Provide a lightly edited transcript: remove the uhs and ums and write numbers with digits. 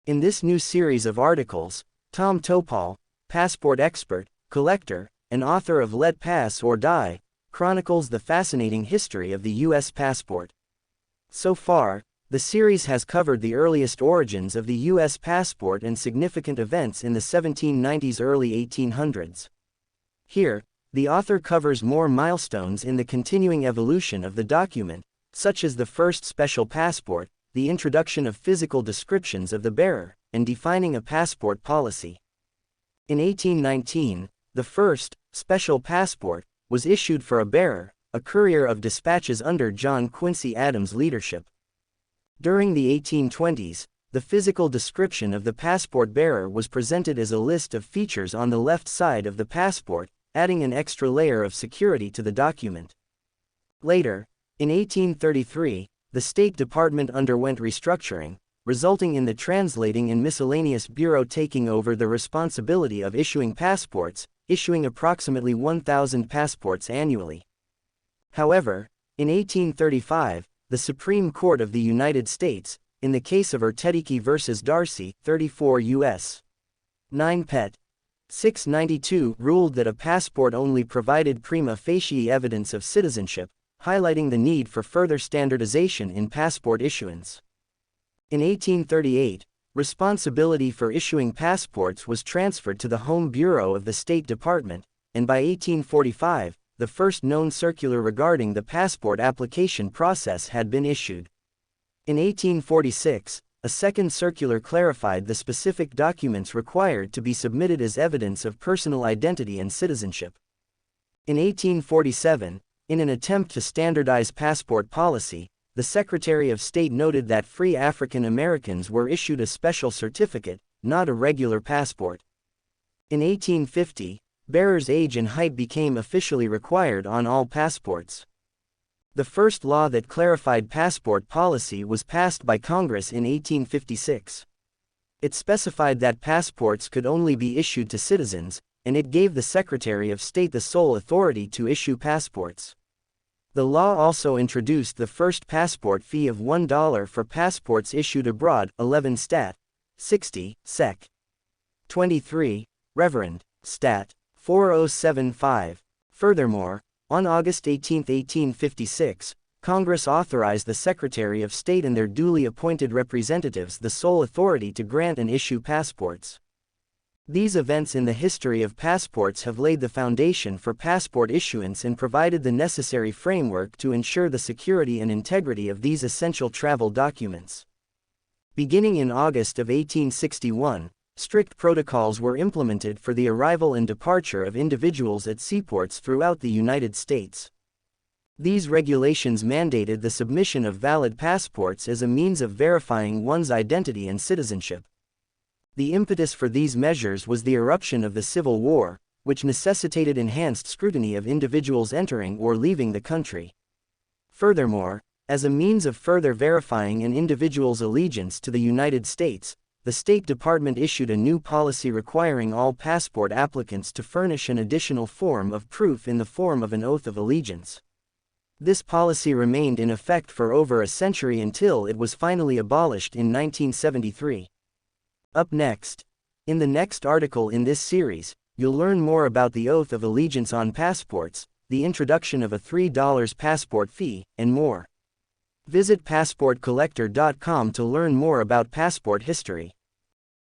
In this new series of articles, Tom Topol, passport expert, collector, and author of Let Pass or Die, chronicles the fascinating history of the U.S. passport. So far, the series has covered the earliest origins of the U.S. passport and significant events in the 1790s-early 1800s. Here, the author covers more milestones in the continuing evolution of the document, such as the first special passport, the introduction of physical descriptions of the bearer, and defining a passport policy. In 1819, the first special passport was issued for a bearer, a courier of dispatches under John Quincy Adams' leadership. During the 1820s, the physical description of the passport bearer was presented as a list of features on the left side of the passport, adding an extra layer of security to the document. Later, in 1833, the State Department underwent restructuring, resulting in the Translating and Miscellaneous Bureau taking over the responsibility of issuing passports, issuing approximately 1,000 passports annually. However, in 1835, the Supreme Court of the United States, in the case of Ertediki v. Darcy, 34 U.S. 9 Pet. 692, ruled that a passport only provided prima facie evidence of citizenship, highlighting the need for further standardization in passport issuance. In 1838, responsibility for issuing passports was transferred to the Home Bureau of the State Department, and by 1845, the first known circular regarding the passport application process had been issued. In 1846, a second circular clarified the specific documents required to be submitted as evidence of personal identity and citizenship. In 1847, in an attempt to standardize passport policy, the Secretary of State noted that free African Americans were issued a special certificate, not a regular passport. In 1850, bearers' age and height became officially required on all passports. The first law that clarified passport policy was passed by Congress in 1856. It specified that passports could only be issued to citizens, and it gave the Secretary of State the sole authority to issue passports. The law also introduced the first passport fee of $1 for passports issued abroad, 11 Stat. 60, Sec. 23, Reverend. Stat. 4075. Furthermore, on August 18, 1856, Congress authorized the Secretary of State and their duly appointed representatives the sole authority to grant and issue passports. These events in the history of passports have laid the foundation for passport issuance and provided the necessary framework to ensure the security and integrity of these essential travel documents. Beginning in August of 1861, strict protocols were implemented for the arrival and departure of individuals at seaports throughout the United States. These regulations mandated the submission of valid passports as a means of verifying one's identity and citizenship. The impetus for these measures was the eruption of the Civil War, which necessitated enhanced scrutiny of individuals entering or leaving the country. Furthermore, as a means of further verifying an individual's allegiance to the United States, the State Department issued a new policy requiring all passport applicants to furnish an additional form of proof in the form of an oath of allegiance. This policy remained in effect for over a century until it was finally abolished in 1973. Up next, in the next article in this series, you'll learn more about the oath of allegiance on passports, the introduction of a $3 passport fee, and more. Visit PassportCollector.com to learn more about passport history.